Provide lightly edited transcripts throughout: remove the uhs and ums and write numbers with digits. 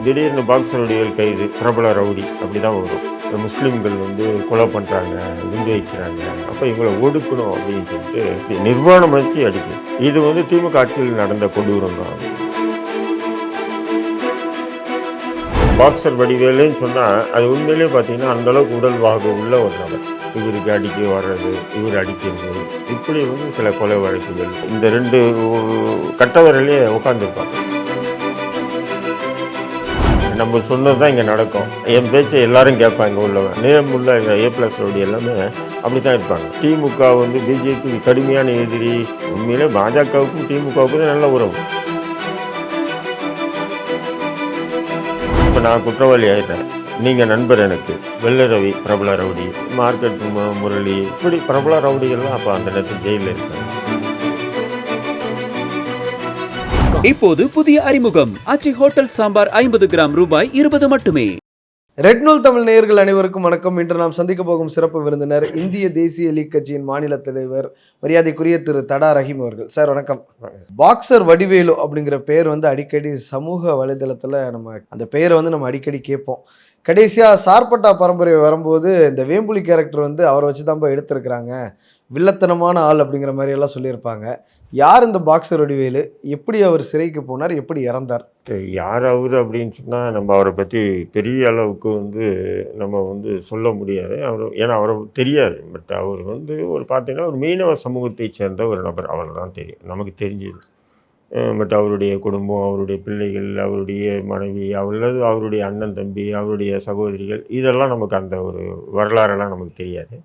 திடீர்னு பாக்ஸர் வடிவேல் கைது, பிரபல ரவுடி அப்படி தான் வரும். முஸ்லீம்கள் கொலை பண்ணுறாங்க, குண்டு வைக்கிறாங்க, அப்போ இவங்களை ஒடுக்கணும் அப்படின்னு சொல்லிட்டு நிர்வாணம் வச்சு அடிக்கும். இது திமுக ஆட்சியில் நடந்த கொடூரம் தான். பாக்ஸர் வடிவேலுன்னு சொன்னால் அது உண்மையிலே பார்த்தீங்கன்னா அந்தளவுக்கு உடல் வாகு உள்ள ஒரு நபர். இவருக்கு அடிக்க வர்றது, இவர் அடிக்கிறது, இப்படி சில கொலை வழக்குகள் இந்த 2 கட்டவரையிலே உட்காந்துருப்பாங்க. நம்ம சொன்னது தான் இங்கே நடக்கும். என் பேச்சை எல்லாரும் கேட்பாங்க. உள்ளவன் நேமுள்ள A+ ரவுடி எல்லாமே அப்படி தான் இருப்பாங்க. திமுக பிஜேபி கடுமையான எதிரி. உண்மையிலே பாஜகவுக்கும் திமுகவுக்கும் தான் நல்ல உறவு. இப்போ நான் குற்றவாளி ஆகிட்டேன், நீங்கள் நண்பர் எனக்கு. வெள்ளை ரவி பிரபல ரவுடி, மார்க்கெட் முரளி, இப்படி பிரபல ரவுடிகள்லாம் அப்போ அந்த நேரத்தில் ஜெயிலில் இருக்காங்க. இப்போது புதிய அறிமுகம் ஆச்சி ஹோட்டல் சாம்பார் 50 கிராம் ரூபாய் 20 மட்டுமே. ரெட் நூல் தமிழ் நேயர்கள் அனைவருக்கும் வணக்கம். இன்று நாம் சந்திக்க போகும் சிறப்பு விருந்தினர் இந்திய தேசிய லீக் கட்சியின் மாநில தலைவர் மரியாதைக்குரிய திரு தடா ரஹீம் அவர்கள். சார் வணக்கம். பாக்ஸர் வடிவேலு அப்படிங்கிற பெயர் அடிக்கடி சமூக வலைதளத்தில் நம்ம அந்த பெயரை நம்ம அடிக்கடி கேட்போம். கடைசியாக சார்பட்டா பரம்பரை வரும்போது இந்த வேம்புலி கேரக்டர் அவரை வச்சு தான் எடுத்திருக்கிறாங்க, வில்லத்தனமான ஆள் அப்படிங்கிற மாதிரி எல்லாம் சொல்லியிருப்பாங்க. யார் இந்த பாக்ஸர் வடிவேலு, எப்படி அவர் சிறைக்கு போனார், எப்படி இறந்தார்? யார் அவர் அப்படின்னு சொன்னால் நம்ம அவரை பற்றி பெரிய அளவுக்கு நம்ம சொல்ல முடியாது. ஏன்னா அவரை தெரியாது. பட் அவர் ஒரு பார்த்தீங்கன்னா ஒரு மீனவ சமூகத்தை சேர்ந்த ஒரு நபர், அவரை தான் தெரியும், நமக்கு தெரிஞ்சது. பட் அவருடைய குடும்பம், அவருடைய பிள்ளைகள், அவருடைய மனைவி, அவருடைய அண்ணன் தம்பி, அவருடைய சகோதரிகள், இதெல்லாம் நமக்கு அந்த ஒரு வரலாறெல்லாம் நமக்கு தெரியாது.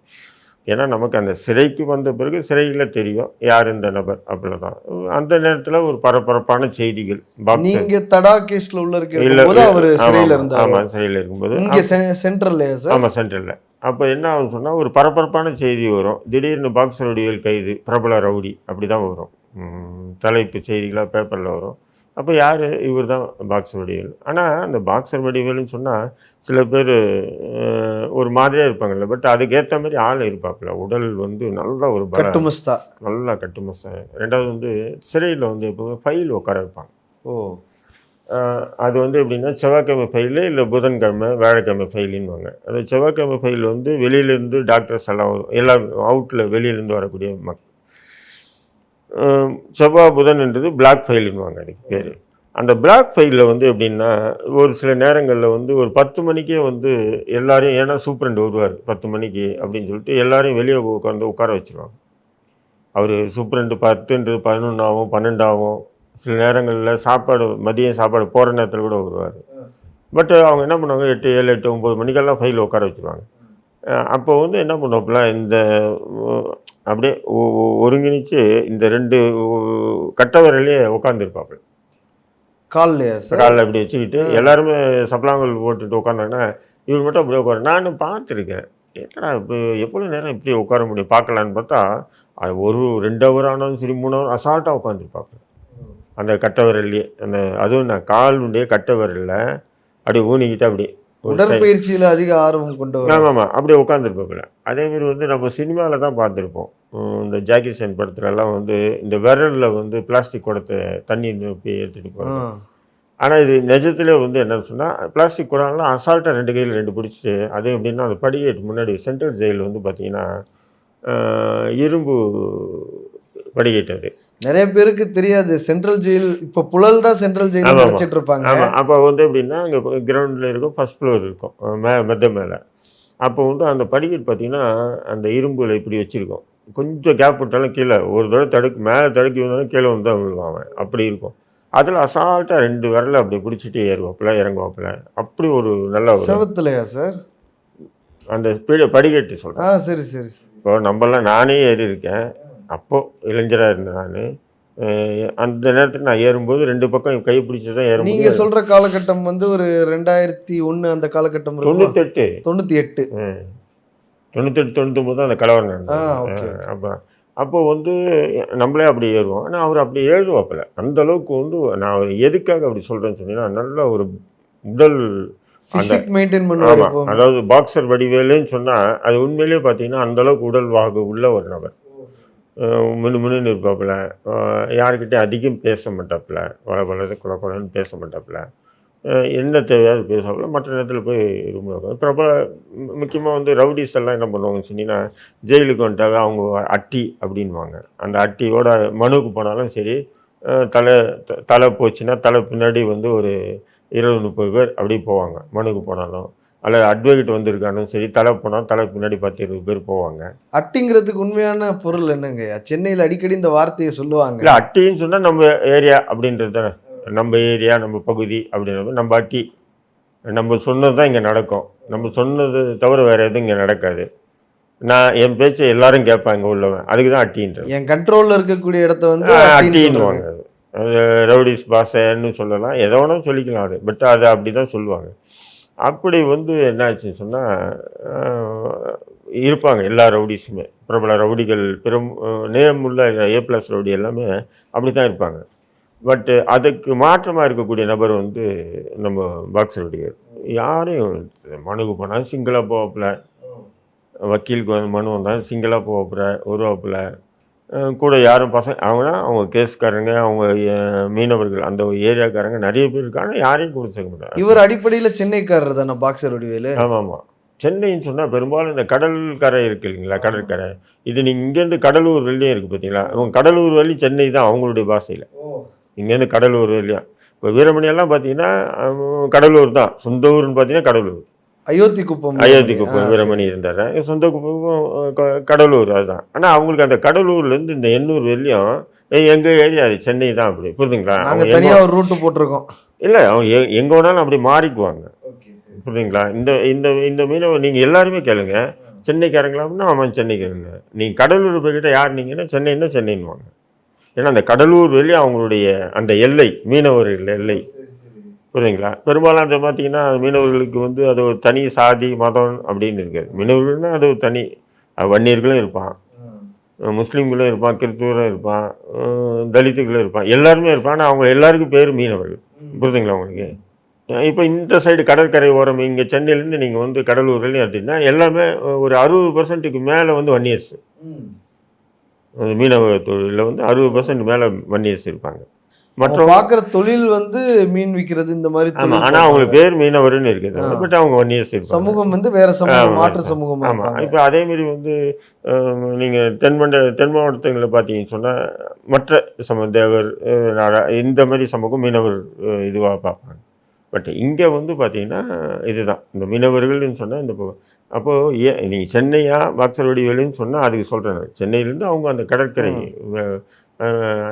ஏன்னா நமக்கு அந்த சிறைக்கு வந்த பிறகு சிறையில் தெரியும் யார் இந்த நபர். அப்படிதான் அந்த நேரத்தில் ஒரு பரபரப்பான செய்திகள். நீங்க தடா கேஸ்ல உள்ள இருக்கும்போது அவர் சிறையில் இருந்தார். ஆமாம், சிறையில் இருக்கும்போது இங்கே சென்ட்ரல்ல. ஆமாம், சென்ட்ரலில். அப்போ என்ன ஆகும்னு சொன்னால் ஒரு பரபரப்பான செய்தி வரும். திடீர்னு பாக்ஸர் வடிவேல் கைது, பிரபல ரவுடி, அப்படி தான் வரும். தலைப்பு செய்திகளாக பேப்பரில் வரும். அப்போ யார்? இவர் தான் பாக்ஸர் வடிவேல். ஆனால் அந்த பாக்ஸர் வடிவேலுன்னு சொன்னால் சில பேர் ஒரு மாதிரியாக இருப்பாங்கல்ல, பட் அதுக்கேற்ற மாதிரி ஆள் இருப்பாப்புல. உடல் நல்ல ஒரு கட்டுமஸ்தா, நல்லா கட்டுமஸ்தா. ரெண்டாவது சிறையில் எப்போவுமே ஃபைல் உட்கார வைப்பாங்க. அது எப்படின்னா செவ்வாய்க்கிழமை ஃபைலு, இல்லை புதன்கிழமை வியாழக்கிழமை ஃபைலுன்னுவாங்க. அந்த செவ்வாய்க்கிழமை ஃபைல் வெளியிலேருந்து டாக்டர்ஸ் எல்லாம் வரும், எல்லாம் அவுட்டில் வெளியிலேருந்து வரக்கூடிய மக்கள். செவ்வாய் புதன்ன்றது பிளாக் ஃபைலுன்னுவாங்க, அதுக்கு பேர். அந்த பிளாக் ஃபைலில் எப்படின்னா ஒரு சில நேரங்களில் ஒரு 10 மணிக்கே எல்லாரையும், ஏன்னா சூப்பரண்ட் வருவார் 10 மணிக்கு அப்படின்னு சொல்லிட்டு எல்லாரையும் வெளியே உட்கார வச்சுருவாங்க. அவர் சூப்பரண்ட் 10ன்றது 11 ஆகும், 12 ஆகும். சில நேரங்களில் சாப்பாடு, மதியம் சாப்பாடு போகிற நேரத்தில் கூட வருவார். பட் அவங்க என்ன பண்ணுவாங்க, 8, 7, 8, 9 மணிக்கெல்லாம் ஃபைல் உட்கார வச்சுருவாங்க. அப்போ என்ன பண்ணுவாப்புல, இந்த அப்படியே ஒருங்கிணைச்சு இந்த 2 கட்டவரையிலே உட்காந்துருப்பாப்புல. காலில் இப்படி வச்சுக்கிட்டு எல்லாருமே சப்ளாங்கல் போட்டுட்டு உட்காந்தாங்கன்னா இவர் மட்டும் அப்படியே உட்கார. நானும் பார்த்துருக்கேன், என்னடா இப்போ எவ்வளோ நேரம் இப்படி உட்கார முடியும் பார்க்கலான்னு பார்த்தா, அது ஒரு 2 ஹவர் ஆனாலும் சரி 3 ஹவர் அசால்ட்டாக உட்காந்துருப்பாப்புல அந்த கட்டவரையிலேயே. அந்த அதுவும் நான் காலுடைய கட்டவரையில் அப்படியே ஊனிக்கிட்டு அப்படியே உடற்பயிற்சியில் அதிக ஆர்வம் கொண்டு வரும். ஆமாம், அப்படியே உட்காந்துருப்பாப்புல. அதேமாரி நம்ம சினிமாவில் தான் பார்த்துருப்போம். இந்த ஜாக்கி சான் படத்துலலாம் இந்த விரலில் பிளாஸ்டிக் குடத்தை தண்ணி போய் எடுத்துகிட்டு போகிறாங்க. ஆனால் இது நிஜத்தில் என்னன்னு சொன்னால் பிளாஸ்டிக் குடம்லாம் அசால்ட்டாக 2 கையில் 2 பிடிச்சிட்டு, அது எப்படின்னா அந்த படிக்கட்டு முன்னாடி சென்ட்ரல் ஜெயில் பார்த்தீங்கன்னா இரும்பு படிக்கட்டு. அது நிறைய பேருக்கு தெரியாது. சென்ட்ரல் ஜெயில் இப்போ புழல் தான் சென்ட்ரல் ஜெயில் நினச்சிட்டு இருப்பாங்க. ஆமாம், அப்போ எப்படின்னா அங்கே கிரவுண்டில் இருக்கும், ஃபர்ஸ்ட் ஃப்ளோர் இருக்கும், மெத்த மேலே. அப்போ அந்த படிக்கட்டு பார்த்தீங்கன்னா அந்த இரும்புல இப்படி வச்சுருக்கோம். கொஞ்சம் கேப் விட்டாலும் கீழே ஒரு தடவை மேலே தடுக்கி வந்தாலும் கீழே தான் விழுவாங்க, அப்படி இருக்கும். அதில் அசால்ட்டாக 2 விரலை அப்படி பிடிச்சிட்டு ஏறுவாப்பில் இறங்குவாப்பில். அப்படி ஒரு நல்ல செவத்துலையா சார் அந்த படிக்கட்டு சொல்கிறேன். சரி சரி. இப்போ நம்மளாம் நானே ஏறி இருக்கேன். அப்போது இளைஞராக இருந்தேன் நான். அந்த நேரத்தில் நான் ஏறும்போது 2 பக்கம் கை பிடிச்சி தான் ஏறும். நீங்கள் சொல்கிற காலகட்டம் ஒரு 2001 அந்த காலகட்டம். 98 99 தான் அந்த கலவரம் நடந்தது. அப்போ நம்மளே அப்படி ஏறுவோம். ஆனால் அவர் அப்படி ஏறுவாப்பில். அந்தளவுக்கு நான் அவர் எதுக்காக அப்படி சொல்கிறேன்னு சொன்னீங்கன்னா, நல்ல ஒரு உடல் மெயின்டைன் பண்ணுவார். அதாவது பாக்ஸர் வடிவேலுன்னு சொன்னால் அது உண்மையிலேயே பார்த்தீங்கன்னா அந்தளவுக்கு உடல் வாகு உள்ள ஒரு நபர். முன்னு இருப்பாப்புல. யாருக்கிட்டே அதிகம் பேச மாட்டாப்புல, வள குலன்னு பேச மாட்டாப்புல. என்ன தேவையோ அது பேசுவாப்புல, மற்ற நேரத்தில் போய் ரூமில் உட்காந்து பிரபல முக்கியமாக வந்து ரவுடிஸ் எல்லாம் என்ன பண்ணுவாங்கன்னு சொன்னீங்கன்னா, ஜெயிலுக்கு வந்துட்டாங்க அவங்க அட்டி அப்படின்வாங்க. அந்த அட்டியோட மனுவுக்கு போனாலும் சரி, தலை தலை போச்சுன்னா தலை பின்னாடி வந்து ஒரு 20-30 பேர் அப்படியே போவாங்க மனுவுக்கு போனாலும். அல்லது அட்வொகேட் வந்திருக்கானும் சரி, தலை போனால் தலை பின்னாடி 10-20 பேர் போவாங்க. அட்டிங்கிறதுக்கு உண்மையான பொருள் என்னங்கய்யா? சென்னையில அடிக்கடி இந்த வார்த்தையை சொல்லுவாங்க. இல்லை அட்டின்னு சொன்னால் நம்ம ஏரியா அப்படின்றது தானே. நம்ம ஏரியா நம்ம பகுதி அப்படின்றது நம்ம அட்டி. நம்ம சொன்னது தான் இங்கே நடக்கும். நம்ம சொன்னது தவிர வேறு எதுவும் இங்கே நடக்காது. நான் என் பேச்சை எல்லாரும் கேட்பாங்க உள்ளவன், அதுக்கு தான் அட்டின்றது. என் கண்ட்ரோல்ல இருக்கக்கூடிய இடத்த வந்து அட்டின்னு அட்டின்னுவாங்க. அது ரவுடிஸ் பாஷைன்னு சொல்லலாம், எதோ ஒன்றும் சொல்லிக்கலாம் அது. பட் அதை அப்படி தான் சொல்லுவாங்க. அப்படி வந்து என்ன ஆச்சுன்னு சொன்னால், இருப்பாங்க எல்லா ரவுடிஸுமே. பிரபல ரவுடிகள் நேம் உள்ள A+ ரவுடி எல்லாமே அப்படி தான் இருப்பாங்க. பட்டு அதுக்கு மாற்றமாக இருக்கக்கூடிய நபர் வந்து நம்ம பாக்ஸர் ரவுடிகள். யாரையும் மனுக்கு போனால் சிங்கிளாக போவாப்புல, வக்கீலுக்கு வந்து மனு வந்தாலும் சிங்கிளாக போவாப்புல வருவாப்புல. கூட யாரும் அவங்கன்னா அவங்க கேஸ்காரங்க, அவங்க மீனவர்கள், அந்த ஏரியாக்காரங்க நிறைய பேர் இருக்காங்க. யாரையும் கூட சேர்க்க மாட்டாங்க. இவர் அடிப்படையில் சென்னைக்காரர் தானே பாக்ஸர் வடிவேலு? ஆமாம் ஆமாம். சென்னைன்னு சொன்னால் பெரும்பாலும் இந்த கடற்கரை இருக்குது இல்லைங்களா, கடற்கரை. இது நீங்கள் இங்கேருந்து கடலூர் வெளியே இருக்குது பார்த்தீங்களா, அவங்க கடலூர் வெளி சென்னை தான் அவங்களுடைய பாஷையில். இங்கேருந்து கடலூர் வெளியும் இப்போ வீரமணியெல்லாம் பார்த்தீங்கன்னா கடலூர் தான். சொந்த ஊர்னு பார்த்தீங்கன்னா கடலூர். அயோத்தி குப்பம் வீரமணி இருந்தார். சொந்த குப்பம் கடலூர் அதுதான். ஆனால் அவங்களுக்கு அந்த கடலூர்லேருந்து இந்த எண்ணூர் வெளியும் எங்கள் ஏரியா அது சென்னை தான். அப்படி புரியுதுங்களா? நாங்கள் தனியாக ஒரு ரூட்டு போட்டிருக்கோம். இல்லை அவங்க எங்கே வேணாலும் அப்படி மாறிக்குவாங்க. புரியுதுங்களா? இந்த இந்த இந்த மீனவர் நீங்கள் எல்லாருமே கேளுங்க, சென்னைக்காரங்களாம்னா அவன் சென்னைக்காரங்க. நீங்கள் கடலூர் போய்கிட்ட யார் நீங்கன்னா சென்னைன்னா சென்னைன்னுவாங்க. ஏன்னா அந்த கடலூர் வெளியே அவங்களுடைய அந்த எல்லை, மீனவர்கள் எல்லை. புரியுதுங்களா? பெரும்பாலும் அதை பார்த்தீங்கன்னா மீனவர்களுக்கு வந்து அது ஒரு தனி சாதி மதம் அப்படின்னு இருக்காது. மீனவர்கள்னால் அது ஒரு தனி வன்னியர்களும் இருப்பான், முஸ்லீம்களும் இருப்பான், கிறிஸ்துவரும் இருப்பான், தலித்துகளும் இருப்பான், எல்லாருமே இருப்பான். ஆனால் அவங்க எல்லாருக்கும் பேர் மீனவர்கள். புரியுதுங்களா உங்களுக்கு? இப்போ இந்த சைடு கடற்கரை ஓரம் இங்கே சென்னையிலேருந்து நீங்கள் வந்து கடலூர் வெளியும் எடுத்தீங்கன்னா எல்லாமே ஒரு 60% மேலே வந்து வன்னியர்ஸ். மீனவ தொழிலில் வந்து 60% மேலே வன்னியர்ஸ் இருப்பாங்க. மற்ற பார்க்குற தொழில் வந்து மீன் விற்கிறது இந்த மாதிரி. ஆமாம். ஆனால் அவங்களுக்கு பேர் மீனவர்னு இருக்குது. பட் அவங்க வன்னியர்ஸ் இருப்பாங்க. சமூகம் வந்து வேறு சமூகம், மாற்று சமூகம். ஆமாம். இப்போ அதேமாரி வந்து நீங்கள் தென் மாவட்டங்களில் பார்த்தீங்கன்னு சொன்னால் மற்ற தேவர் இந்த மாதிரி சமூகம் மீனவர் இதுவாக பார்ப்பாங்க. பட் இங்கே வந்து பார்த்தீங்கன்னா இதுதான் இந்த மீனவர்கள்னு சொன்னால் இந்த அப்போது நீங்கள் சென்னையா பாக்ஸர் வடிவேலுன்னு சொன்னால் அதுக்கு சொல்கிறேன். சென்னையிலேருந்து அவங்க அந்த கடற்கரை.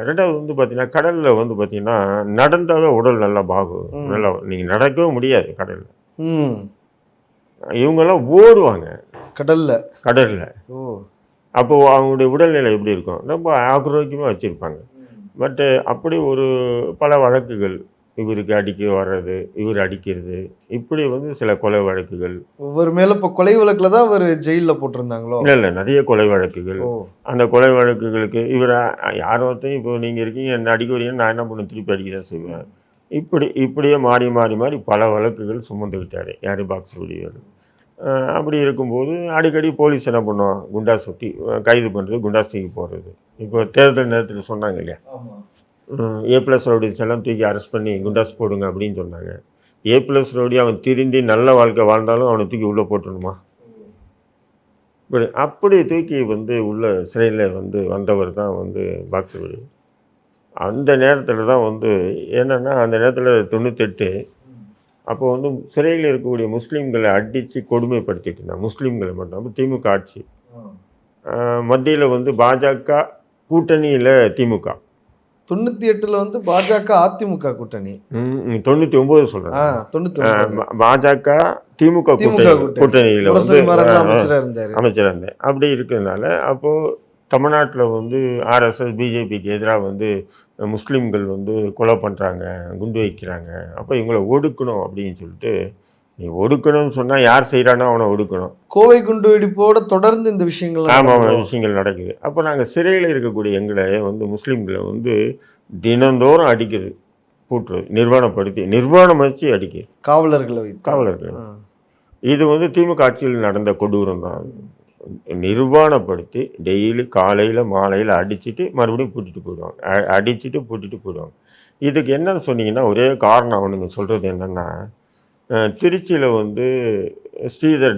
ரெண்டாவது வந்து பார்த்தீங்கன்னா கடலில் வந்து பார்த்தீங்கன்னா நடந்தாவே உடல் நல்லா நல்லா நீங்கள் நடக்கவே முடியாது கடலில். இவங்கெல்லாம் ஓடுவாங்க கடலில். அப்போது அவங்களுடைய உடல்நிலை எப்படி இருக்கும்? ரொம்ப ஆரோக்கியமாக வச்சுருப்பாங்க. பட்டு அப்படி ஒரு பல வழக்குகள், இவருக்கு அடிக்க வர்றது, இவர் அடிக்கிறது, இப்படி வந்து சில கொலை வழக்குகள். ஒவ்வொரு மேலே இப்போ கொலை வழக்கில் தான் அவர் ஜெயிலில் போட்டிருந்தாங்களோ? இல்லை நிறைய கொலை வழக்குகள். அந்த கொலை வழக்குகளுக்கு இவர் யார் ஒருத்தையும் இப்போ நீங்கள் இருக்கீங்க என்ன அடிக்க வரீங்கன்னு நான் என்ன பண்ண திருப்பி அடிக்க தான் செய்வேன். இப்படியே மாறி பல வழக்குகள் சுமந்துக்கிட்டார் யார் பாக்ஸர் வடிவேலு. அப்படி இருக்கும்போது அடிக்கடி போலீஸ் என்ன பண்ணுவோம், குண்டாஸ் சுட்டி கைது பண்ணுறது, குண்டாஸ் தூக்கி போடுறது. இப்போ தேர்தல் நேரத்தில் சொன்னாங்க இல்லையா, A+ ரவுடிஸ் எல்லாம் தூக்கி அரெஸ்ட் பண்ணி குண்டாஸ் போடுங்க அப்படின்னு சொன்னாங்க. A+ ரவுடி அவன் திருந்தி நல்ல வாழ்க்கை வாழ்ந்தாலும் அவனை தூக்கி உள்ளே போட்டுடணுமா? அப்படி தூக்கி வந்து உள்ள சிறையில் வந்து வந்தவர் தான் வந்து பாக்ஸர் வடிவேலு. அந்த நேரத்தில் தான் வந்து என்னென்னா அந்த நேரத்தில் 98 அப்போ வந்து சிறையில் இருக்கக்கூடிய முஸ்லீம்களை அடித்து கொடுமைப்படுத்திட்டு இருந்தாங்க. முஸ்லீம்களை மட்டும். அப்போ திமுக ஆட்சி. மத்தியில் வந்து பாஜக கூட்டணியில் திமுக. 98 வந்து பாஜக அதிமுக கூட்டணி. 99 சொல்கிறேன். பாஜக திமுக கூட்டணியில் வந்து அமைச்சராக இருந்தேன். அப்படி இருக்கிறதுனால அப்போது தமிழ்நாட்டில் வந்து RSS பிஜேபிக்கு எதிராக வந்து முஸ்லீம்கள் வந்து கொலை பண்ணுறாங்க, குண்டு வைக்கிறாங்க. அப்போ இவங்களை ஒடுக்கணும் அப்படின்னு சொல்லிட்டு, நீ ஒடுக்கணும்னு சொன்னால் யார் செய்கிறானோ அவனை ஒடுக்கணும். கோவை குண்டு வெடிப்போடு தொடர்ந்து இந்த விஷயங்கள் விஷயங்கள் நடக்குது. அப்போ நாங்கள் சிறையில் இருக்கக்கூடிய எங்களை வந்து முஸ்லீம்களை வந்து தினந்தோறும் அடிக்கிறது, பூட்டுறது, நிர்வாணம் வச்சு அடிக்கிறது, காவலர்கள். இது வந்து திமுக ஆட்சியில் நடந்த கொடூரம் தான். நிர்வாணப்படுத்தி டெய்லி காலையில் மாலையில் அடிச்சுட்டு மறுபடியும் பூட்டிட்டு போயிடுவாங்க. இதுக்கு என்னன்னு சொன்னீங்கன்னா ஒரே காரணம் அவனுங்க சொல்கிறது என்னென்னா, திருச்சியில் வந்து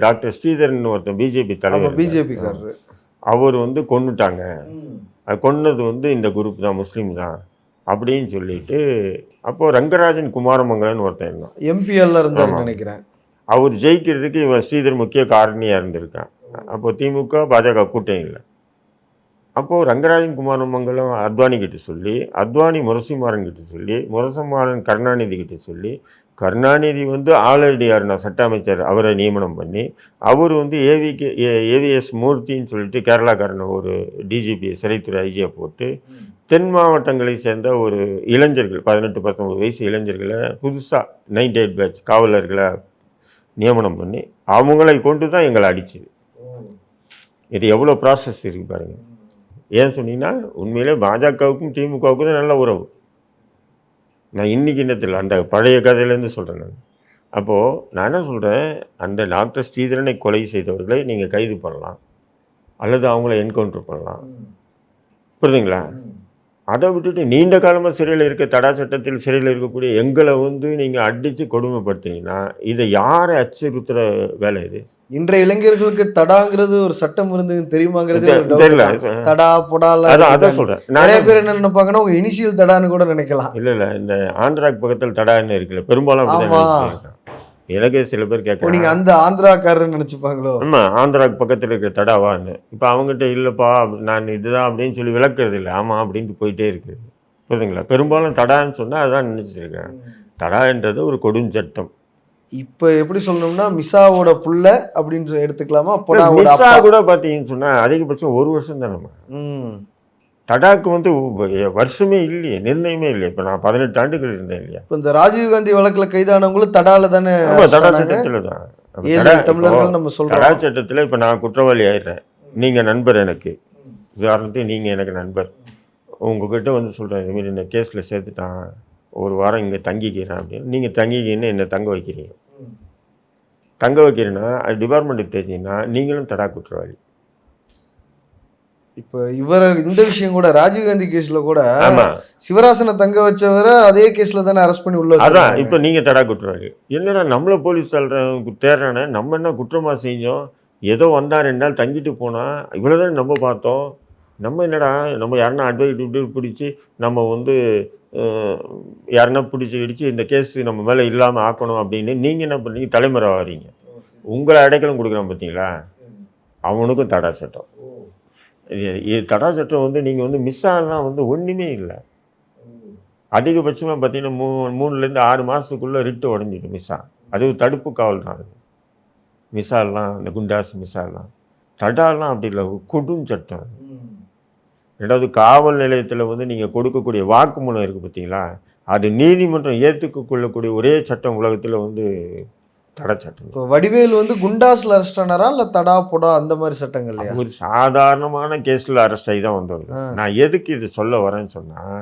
டாக்டர் ஸ்ரீதர்னு ஒருத்தன் பிஜேபி தலைவர், பிஜேபிக்காரரு, அவர் வந்து கொன்னுட்டாங்க. அது கொன்னது வந்து இந்த குரூப் தான், முஸ்லீம் தான் அப்படின்னு சொல்லிட்டு, அப்போது ரங்கராஜன் குமாரமங்கலன்னு ஒருத்தன் இருந்தான், எம்பிஎல்ல இருந்தாருன்னு நினைக்கிறேன். அவர் ஜெயிக்கிறதுக்கு இவன் ஸ்ரீதர் முக்கிய காரணியாக இருந்திருக்கான். அப்போது திமுக பாஜக கூட்டணி இல்லை. அப்போது ரங்கராஜன் குமாரமங்கலம் அத்வானி கிட்ட சொல்லி, அத்வானி முரசிமாறன் கிட்ட சொல்லி, முரசிமாறன் கருணாநிதி கிட்ட சொல்லி, கருணாநிதி வந்து ஆல்ரெடியார்னா சட்ட அமைச்சர் அவரை நியமனம் பண்ணி, அவர் வந்து ஏவிஎஸ் மூர்த்தின்னு சொல்லிட்டு கேரளாக்காரன் ஒரு டிஜிபி சிறைத்துறை ஐஜியை போட்டு, தென் மாவட்டங்களை சேர்ந்த ஒரு இளைஞர்கள் 18-19 வயசு இளைஞர்களை புதுசாக 98 பேட்ச் காவலர்களை நியமனம் பண்ணி அவங்களை கொண்டு தான் எங்களை அடிச்சுது. இது எவ்வளோ ப்ராசஸ் இருக்குது பாருங்கள். ஏன் சொன்னீங்கன்னா, உண்மையிலே பாஜகவுக்கும் திமுகவுக்கும் தான் நல்ல உறவு. நான் இன்றைக்கி இன்னத்தில் அந்த பழைய கதையிலேருந்து சொல்கிறேன் நான். அப்போது நான் என்ன சொல்கிறேன், அந்த டாக்டர் ஸ்ரீதரனை கொலை செய்தவர்களை நீங்கள் கைது பண்ணலாம், அல்லது அவங்கள என்கவுண்டர் பண்ணலாம், புரியுதுங்களா? அதை விட்டுட்டு நீண்ட காலமாக சிறையில் இருக்க, தடா சட்டத்தில் சிறையில் இருக்கக்கூடிய எங்களை வந்து நீங்கள் அடித்து கொடுமைப்படுத்திங்கன்னா, இதை யாரை அச்சுறுத்துகிற வேலை இது? இன்றைய இளைஞர்களுக்கு தடாங்கிறது ஒரு சட்டம் இருந்து தெரியுமாங்கிறது தெரியல. தடா பொடால அதான் சொல்கிறேன். நிறைய பேர் என்ன நினைப்பாங்கன்னா உங்க இனிஷியல் தடான்னு கூட நினைக்கலாம். இல்லை இந்த ஆந்திராக்கு பக்கத்தில் தடான்னு இருக்குல்ல, பெரும்பாலும் எனக்கு சில பேர் கேட்குறாங்க, நீங்க அந்த ஆந்திராக்காரன்னு நினைச்சுப்பாங்களோ? ஆமாம், ஆந்திராவுக்கு பக்கத்தில் இருக்கிற தடாவான்னு. இப்போ அவங்ககிட்ட இல்லைப்பா நான் இதுதான் அப்படின்னு சொல்லி விளக்குறது இல்லை, ஆமாம் அப்படின்ட்டு போயிட்டே இருக்குது, புரியுதுங்களா? பெரும்பாலும் தடான்னு சொன்னால் அதான் நினச்சிருக்கேன். தடான்றது ஒரு கொடுஞ்சட்டம். இப்போ எப்படி சொல்லணும்னா மிசாவோட புள்ள அப்படின்னு எடுத்துக்கலாமா? மிசா கூட பார்த்தீங்கன்னு சொன்னால் அதிகபட்சம் 1 வருஷம் தானே. தடாக்கு வந்து வருஷமே இல்லையே, நிர்ணயமே இல்லையே. இப்போ நான் 18 ஆண்டுகள் இருந்தேன் இல்லையா? இப்போ இந்த ராஜீவ்காந்தி வழக்கில் கைதானவங்களும் தடால தானே? தடா சட்டத்தில் தான் தமிழர்கள் நம்ம சொல்கிறோம். தடா சட்டத்தில் இப்போ நான் குற்றவாளி ஆயிடுறேன், நீங்கள் நண்பர், எனக்கு உதாரணத்துக்கு நீங்கள் எனக்கு நண்பர், உங்ககிட்ட வந்து சொல்கிறேன் இதுமாரி இந்த கேஸில் சேர்த்துட்டான், 1 வாரம் இங்கே தங்கிக்கிறேன் அப்படின்னு. நீங்கள் தங்கிக்கின்னு என்னை தங்க வைக்கிறீங்க. தங்க வைக்கிறேன்னா அது டிபார்ட்மெண்ட்டுக்கு தெரிஞ்சிங்கன்னா நீங்களும் தடா குற்றவாளி. இப்போ இவரை இந்த விஷயம் கூட ராஜீவ்காந்தி கேஸ்ல கூட சிவராசனை தங்க வச்சவரை அதே கேஸ்ல தானே அரெஸ்ட் பண்ணி உள்ள. அதான் இப்போ நீங்கள் தடா குற்றவாளி. என்னடா நம்மளை போலீஸ் தேடுறானே, நம்ம என்ன குற்றமாக செஞ்சோம்? ஏதோ வந்தா 2 நாள் தங்கிட்டு போனால் இவ்வளோதான் நம்ம பார்த்தோம். நம்ம என்னடா நம்ம யாருன்னா அட்வைட் பிடிச்சி நம்ம வந்து யாருன்னா பிடிச்சி இடிச்சு இந்த கேஸ் நம்ம மேலே இல்லாமல் ஆக்கணும் அப்படின்னு நீங்கள் என்ன பண்ணீங்க? தலைமுறை வாரீங்க. உங்களை அடைக்கலம் கொடுக்குறான் பார்த்தீங்களா, அவனுக்கும் தடா சட்டம். தடா சட்டம் வந்து நீங்கள் வந்து மிஸ் ஆகலாம் வந்து ஒன்றுமே இல்லை. அதிகபட்சமாக பார்த்தீங்கன்னா 3லேருந்து 6 மாதத்துக்குள்ளே ரிட்டு உடஞ்சிடும் மிஸ்ஸா. அது தடுப்பு காவல் தான். அது மிஸ்ஸாலாம், இந்த குண்டாஸ் மிஸ்ஸாலாம், தடாலாம் அப்படி இல்லை, கொடும் சட்டம். 2வது காவல் நிலையத்தில் வந்து நீங்கள் கொடுக்கக்கூடிய வாக்குமூலம் இருக்குது பார்த்தீங்களா, அது நீதிமன்றம் ஏற்றுக்கொள்ளக்கூடிய ஒரே சட்டம் உலகத்தில் வந்து தடை சட்டம். இப்போ வடிவேல் வந்து குண்டாஸில் அரெஸ்ட் ஆனாரா இல்லை தடா பொடா அந்த மாதிரி சட்டங்கள் இல்லையா? ஒரு சாதாரணமான கேஸில் அரெஸ்ட் ஆகி தான் வந்தவர். நான் எதுக்கு இது சொல்ல வரேன்னு சொன்னால்,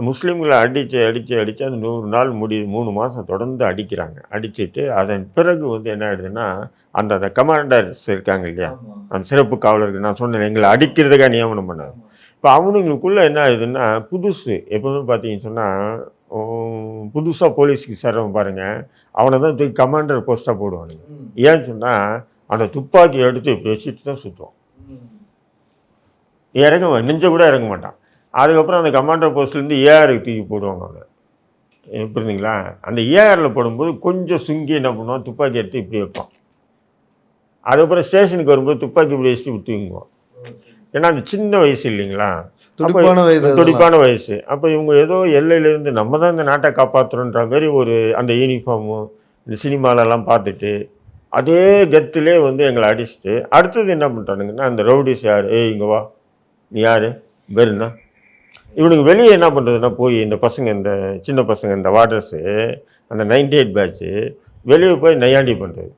முஸ்லீம்களை அடித்து அந்த 100 நாள் 3 மாதம் தொடர்ந்து அடிக்கிறாங்க. அடிச்சுட்டு அதன் பிறகு வந்து என்ன ஆகிடுதுன்னா, அந்த கமாண்டர்ஸ் இருக்காங்க இல்லையா, அந்த சிறப்பு காவலர்கள், நான் சொன்னேன் எங்களை அடிக்கிறதுக்காக நியமனம் பண்ணாங்க. இப்போ அவனுங்களுக்குள்ளே என்ன ஆகுதுன்னா, புதுசு எப்போவுமே பார்த்தீங்கன்னு சொன்னால், புதுசாக போலீஸுக்கு சேர்றவன் பாருங்கள், அவனை தான் தூக்கி கமாண்டர் போஸ்ட்டாக போடுவானுங்க. ஏன்னு சொன்னால் அந்த துப்பாக்கி எடுத்து வச்சுட்டு தான் சுற்றுவான், இறங்குவான், நெஞ்ச கூட இறங்க மாட்டான். அதுக்கப்புறம் அந்த கமாண்டர் போஸ்ட்லேருந்து ஏஆருக்கு தூக்கி போடுவாங்க அவனை, புரியுதுங்களா? அந்த ஏஆரில் போடும்போது கொஞ்சம் சுங்கி என்ன பண்ணுவான், துப்பாக்கி எடுத்து இப்படி வைப்பான். அதுக்கப்புறம் ஸ்டேஷனுக்கு வரும்போது துப்பாக்கி இப்படி வச்சுட்டு தூங்குவான். ஏன்னா அந்த சின்ன வயசு இல்லைங்களா, துடிப்பான வயசு. அப்போ இவங்க ஏதோ எல்லையிலேருந்து நம்ம தான் இந்த நாட்டை காப்பாற்றுறோன்ற மாதிரி ஒரு அந்த யூனிஃபார்மும் இந்த சினிமாலெல்லாம் பார்த்துட்டு அதே கெத்துலே வந்து எங்களை அடிச்சுட்டு அடுத்தது என்ன பண்ணுறானுங்கன்னா, அந்த ரவுடிஸ் யார், இங்கே வா, நீ யார், பேருண்ணா, இவனுக்கு வெளியே என்ன பண்ணுறதுன்னா போய் இந்த பசங்க, இந்த சின்ன பசங்க, இந்த வார்டர்ஸு, அந்த 98 பேட்ச்சு வெளியே போய் நையாண்டி பண்ணுறது.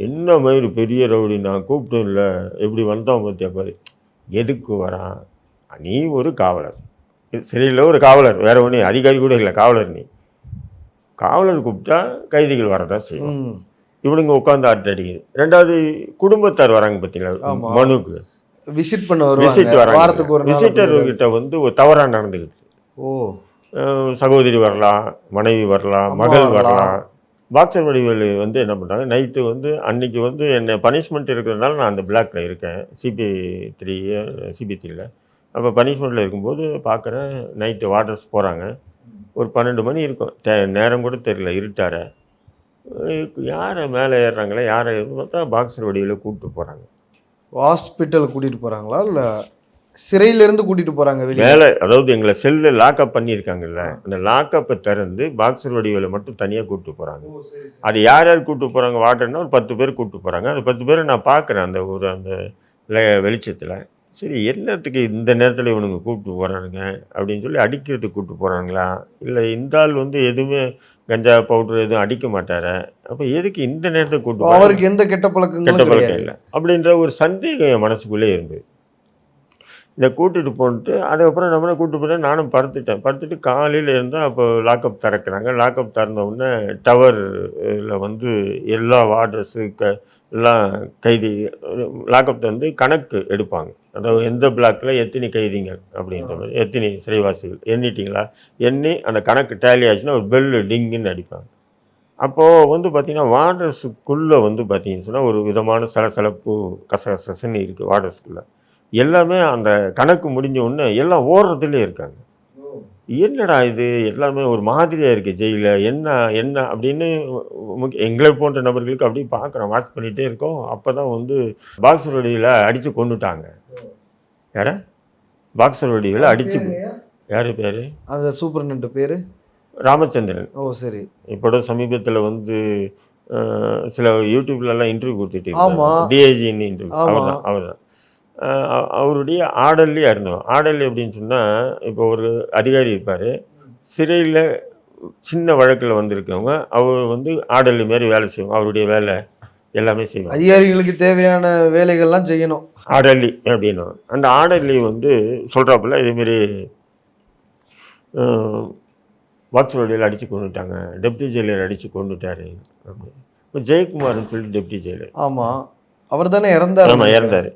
என்ன மாதிரி பெரிய ரவுடி, நான் கூப்பிட்டு இல்லை, எப்படி வந்தோம் பார்த்தியா பாரு, எதுக்கு வரான், நீ ஒரு காவலர், சரியில்லை ஒரு காவலர், வேறு ஒன்றும் அதிகாரி கூட இல்லை, காவலர். நீ காவலர் கூப்பிட்டா கைதிகள் வரதான் செய்யும். இவனுங்க உட்காந்து ஆட்டு அடிக்குது. 2வது குடும்பத்தார் வராங்க பார்த்தீங்களா, மனுக்கு விசிட் பண்ண வராங்க. விசிட்டர்கிட்ட வந்து ஒரு தவறாக நடந்துக்கிட்டு, சகோதரி வரலாம், மனைவி வரலாம், அம்மா மகள் வரலாம். வரலாம். பாக்ஸர் வடிவேலு வந்து என்ன பண்ணுறாங்க, நைட்டு வந்து அன்னைக்கு வந்து என்ன பனிஷ்மெண்ட் இருக்கிறதுனால நான் அந்த பிளாக்ல இருக்கேன், சிபி3ல. அப்போ பனிஷ்மெண்ட்டில் இருக்கும்போது பார்க்குறேன், நைட்டு வார்டர்ஸ் போகிறாங்க. ஒரு 12 மணி இருக்கும், நேரம் கூட தெரியல, இருட்டார. யாரை மேலே ஏறுறாங்களே, யாரை பார்த்தா பாக்ஸர் வடிவேலு கூப்பிட்டு போகிறாங்க. ஹாஸ்பிட்டல் கூட்டிட்டு போறாங்களா இல்ல சிறையில இருந்து கூட்டிட்டு போறாங்க வெளியே? மேலே, அதாவது எங்களை செல்ல லாக்அப் பண்ணியிருக்காங்கல்ல, அந்த லாக்கப்பை திறந்து பாக்ஸர் வடிவேலை மட்டும் தனியாக கூப்பிட்டு போகிறாங்க. அது யார் யார் கூப்பிட்டு போகிறாங்க, வார்டன்னா ஒரு 10 பேர் கூப்பிட்டு போகிறாங்க. அந்த 10 பேரை நான் பார்க்குறேன் அந்த வெளிச்சத்தில். சரி, என்னத்துக்கு இந்த நேரத்தில் இவனுங்க கூப்பிட்டு போகிறானுங்க அப்படின்னு சொல்லி அடிக்கிறதுக்கு கூப்பிட்டு போகிறாங்களா, இல்லை இந்த ஆள் வந்து எதுவுமே கஞ்சா பவுடர் எதுவும் அடிக்க மாட்டார, அப்போ எதுக்கு இந்த நேரத்தை கூப்பிட்டு அவருக்கு எந்த கெட்ட கெட்ட பழக்கங்களும் பழக்கம் கிடையாது. இல்லை அப்படின்ற ஒரு சந்தேகம் என் மனசுக்குள்ளே இருந்தது. இதை கூட்டிகிட்டு போன்ட்டு அதுக்கப்புறம் நம்மளை கூப்பிட்டு போனேன். நானும் படுத்துட்டு காலையில் இருந்தால் அப்போ லாக்அப் திறக்கிறாங்க. லாக்அப் திறந்த உடனே டவரில் வந்து எல்லா வார்டர்ஸு எல்லாம் கைதி லாக்அப் வந்து கணக்கு எடுப்பாங்க. அதாவது எந்த பிளாக்கில் எத்தனை கைதிகள் அப்படின்ற மாதிரி, எத்தனை சிறைவாசிகள் எண்ணிட்டிங்களா, எண்ணி அந்த கணக்கு டேலி ஆச்சுன்னா ஒரு பெல்லு டிங்குன்னு அடிப்பாங்க. அப்போது வந்து பார்த்திங்கன்னா வார்டர்ஸுக்குள்ளே வந்து பார்த்திங்கன்னு சொன்னால் ஒரு விதமான சலசலப்பு கசகசன்னு இருக்குது வார்டர்ஸ்குள்ளே. எல்லாமே அந்த கணக்கு முடிஞ்ச உடனே எல்லாம் ஓடுறதுலே இருக்காங்க. என்னடா இது எல்லாமே ஒரு மாதிரியாக இருக்குது ஜெயிலில், என்ன அப்படின்னு எங்களை போன்ற நபர்களுக்கு அப்படியே பார்க்குறோம், வாட்ச் பண்ணிகிட்டே இருக்கோம். அப்போ தான் வந்து பாக்ஸர் வடிவில் அடித்து கொண்டுட்டாங்க. யார பாக்ஸர் வடிவில் அடித்து, யார் பேர் அந்த சூப்பரண்ட் பேர் ராமச்சந்திரன். ஓ சரி. இப்போ சமீபத்தில் வந்து சில யூடியூப்லலாம் இன்டர்வியூ கொடுத்துட்டு ஆமா. டிஐஜின்னு இன்டர்வியூ, அவர் தான் அவருடைய ஆர்டர்லேயே இருந்தோம். ஆர்டர்லி அப்படின்னு சொன்னால், இப்போ ஒரு அதிகாரி இருப்பார், சிறையில் சின்ன வழக்கில் வந்திருக்கவங்க அவர் வந்து ஆர்டர்லி மாரி வேலை செய்வாங்க. அவருடைய வேலை எல்லாமே செய்வாங்க. அதிகாரிகளுக்கு தேவையான வேலைகள்லாம் செய்யணும் ஆர்டர்லி அப்படின்னு. அந்த ஆர்டர்லி வந்து சொல்கிறாப்புல இதேமாரி பாக்ஸர் வடிவில் அடித்து கொண்டுட்டாங்க, டெப்டி ஜெயிலர் அடித்து கொண்டுட்டாரு அப்படி. இப்போ ஜெயக்குமார்னு சொல்லி டெப்டி ஜெயிலர். ஆமாம், அவர் தானே இறந்தார். ஆமாம், இறந்தார்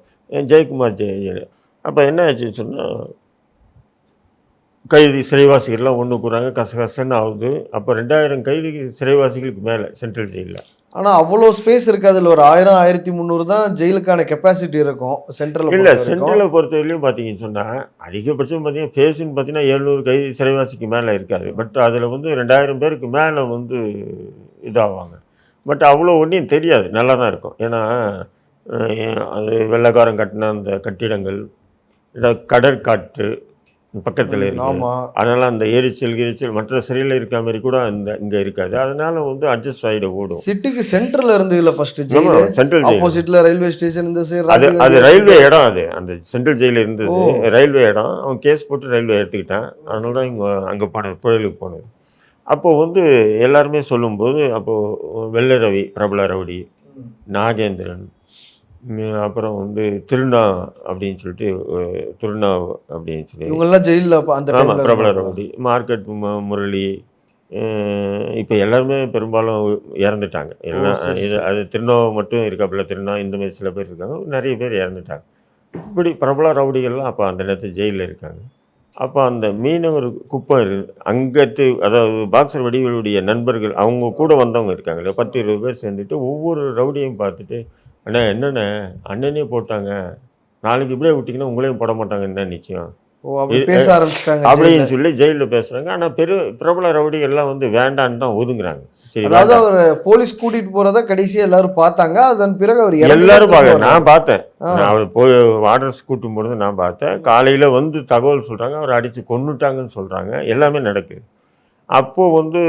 ஜெயக்குமார் ஜெயிலர். அப்போ என்ன ஆச்சுன்னு சொன்னால், கைதி சிறைவாசிகள்லாம் ஒன்று கூறாங்க, கசகசன்னு ஆகுது. அப்போ 2000 கைதி சிறைவாசிகளுக்கு மேலே சென்ட்ரல் ஜெயிலில். ஆனால் அவ்வளோ ஸ்பேஸ் இருக்குது, அதில் ஒரு 1000 1300 தான் ஜெயிலுக்கான கெப்பாசிட்டி இருக்கும் சென்ட்ரல். இல்லை, சென்ட்ரலில் பொறுத்தவரையிலையும் பார்த்தீங்கன்னு சொன்னால் அதிகபட்சம் பார்த்தீங்கன்னா ஃபேஸுன்னு பார்த்தீங்கன்னா 700 கைதி சிறைவாசிக்கு மேலே இருக்காது. பட் அதில் வந்து 2000 பேருக்கு மேலே வந்து இதாகுவாங்க. பட் அவ்வளோ ஒன்றும் தெரியாது, நல்லா தான் இருக்கும். ஏன்னா அது வெள்ளைக்காரன் கட்டின அந்த கட்டிடங்கள், கடற்காற்று பக்கத்தில் இருக்குது. அதனால் அந்த எரிச்சல் மற்ற சிறையில் இருக்க மாதிரி கூட இங்கே இருக்காது. அதனால வந்து அட்ஜஸ்ட் ஆகிட ஓடும். சிட்டிக்கு சென்ட்ரல் இருந்து இல்லை ஃபர்ஸ்ட் ஜெயில், சென்ட்ரல் ஆப்போசிட்டில் ரயில்வே ஸ்டேஷன். இந்த அது ரயில்வே இடம், அது அந்த சென்ட்ரல் ஜெயிலில் இருந்தது ரயில்வே இடம். அவன் கேஸ் போட்டு ரயில்வே எடுத்துக்கிட்டான். அதனால தான் இங்கே அங்கே போனது, புழலுக்கு போனது. அப்போது வந்து எல்லாருமே சொல்லும்போது, அப்போது வெள்ளை ரவி பிரபல ரவுடி, நாகேந்திரன், அப்புறம் வந்து திருநா அப்படின்னு சொல்லிட்டு திருநா அப்படின்னு சொல்லி இவங்கெல்லாம் ஜெயிலில் அந்த பிரபல ரவுடி, மார்க்கெட் முரளி, இப்போ எல்லாருமே பெரும்பாலும் இறந்துட்டாங்க. எல்லாம் அது திருநாவை மட்டும் இருக்காப்புல, திருநா இந்த மாதிரி சில பேர் இருக்காங்க, நிறைய பேர் இறந்துட்டாங்க. இப்படி பிரபல ரவுடிகள்லாம் அப்போ அந்த நேரத்தில் ஜெயிலில் இருக்காங்க. அப்போ அந்த மீனவர் குப்பம் அங்கத்து, அதாவது பாக்ஸர் வடிவேலுடைய நண்பர்கள் அவங்க கூட வந்தவங்க இருக்காங்களே 10-20 பேர் சேர்ந்துட்டு ஒவ்வொரு ரவுடியையும் பார்த்துட்டு, அண்ணா என்னண்ணே அண்ணனே போட்டாங்க, நாளைக்கு இப்படியே விட்டிங்கன்னா உங்களையும் போட மாட்டாங்க, என்ன நிச்சயம் பேச ஆரம்பிச்சிட்டாங்க அப்படின்னு சொல்லி ஜெயிலில் பேசுகிறாங்க. ஆனால் பிரபல ரவுடி எல்லாம் வந்து வேண்டான்னு தான் ஒதுங்குறாங்க. சரி, அதாவது அவர் போலீஸ் கூட்டிட்டு போறத கடைசியா எல்லாரும் பார்த்தாங்க. அதன் பிறகு அவர் எல்லாரும் பார்க்க, நான் பார்த்தேன், அவர் போய் வார்டர்ஸ் கூட்டும் போது நான் பார்த்தேன். காலையில் வந்து தகவல் சொல்கிறாங்க, அவர் அடித்து கொன்னுட்டாங்கன்னு சொல்கிறாங்க, எல்லாமே நடக்குது. அப்போது வந்து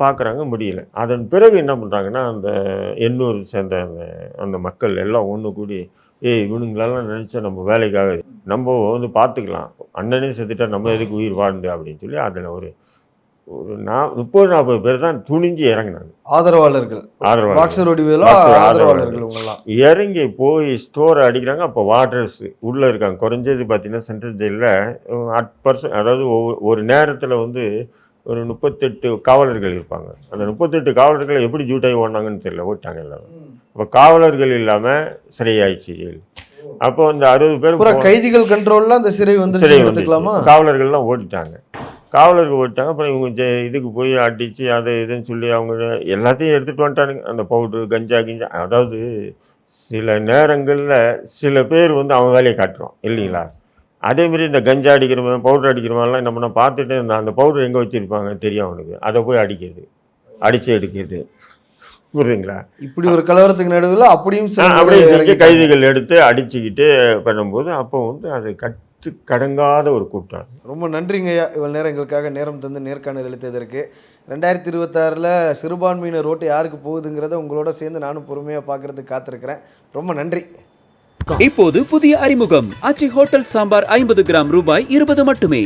பார்க்குறாங்க, முடியல. அதன் பிறகு என்ன பண்ணுறாங்கன்னா, அந்த எண்ணூர் சேர்ந்த அந்த மக்கள் எல்லாம் ஒன்று கூடி, இவனுங்களெல்லாம் நினச்சா நம்ம வேலைக்காக நம்ம வந்து பார்த்துக்கலாம், அண்ணனே செத்துட்டா நம்ம எதுக்கு உயிர் வாழ்ந்து அப்படின்னு சொல்லி அதில் ஒரு 30-40 பேர் தான் துணிஞ்சு இறங்கினாங்க. ஆதரவாளர்கள் இறங்கி போய் ஸ்டோரை அடிக்கிறாங்க. அப்போ வார்டர்ஸ் உள்ளே இருக்காங்க, குறைஞ்சது பார்த்தீங்கன்னா சென்ட்ரல் ஜெயிலில் அதாவது ஒரு நேரத்தில் வந்து ஒரு 38 காவலர்கள் இருப்பாங்க. அந்த 38 காவலர்களை எப்படி ஜூட்டாகி ஓடினாங்கன்னு தெரியல, ஓட்டாங்க எல்லாரும். அப்போ காவலர்கள் இல்லாமல் சிறையாயிடுச்சு ஜெயில். அப்போ அந்த 60 பேர் கைதிகள் கண்ட்ரோலில் அந்த சிறை வந்து காவலர்கள்லாம் ஓடிட்டாங்க. காவலர்கள் ஓட்டாங்க. அப்புறம் இவங்க இதுக்கு போய் அடித்து அதை இதுன்னு சொல்லி அவங்க எல்லாத்தையும் எடுத்துகிட்டு வந்துட்டானுங்க. அந்த பவுட்ரு கஞ்சா கிஞ்சா, அதாவது சில நேரங்களில் சில பேர் வந்து அவன் வேலையை காட்டுவான் இல்லைங்களா. அதேமாரி இந்த கஞ்சா அடிக்கிறவன் பவுட்ரு அடிக்கிறவன்லாம் என்ன பண்ண பார்த்துட்டு இருந்தான். அந்த பவுட்ரு எங்கே வச்சுருப்பாங்க தெரியும் அவனுக்கு. அதை போய் அடிக்கிறது, அடித்து எடுக்கிறது, புரியுதுங்களா. இப்படி ஒரு கலவரத்துக்கு நடுவில் அப்படியும் சில பேர் அப்படியே செஞ்சு இறங்கிட்டாங்க. கைதிகள் எடுத்து அடிச்சுக்கிட்டு பண்ணும்போது அப்போ வந்து அது கட்டு கடங்காத ஒரு கூட்டம். ரொம்ப நன்றிங்கய்யா, இவ்வளோ நேரம் எங்களுக்காக நேரம் தந்து நேர்காணல் அளித்ததற்கு. 2026 சிறுபான்மையினர் ஓட்டு யாருக்கு போகுதுங்கிறத உங்களோட சேர்ந்து நானும் பொறுமையாக பார்க்கறதுக்கு காத்திருக்கிறேன். ரொம்ப நன்றி. இப்போது புதிய அறிமுகம் ஆச்சி ஹோட்டல் சாம்பார் 50 கிராம் ரூபாய் 20 மட்டுமே.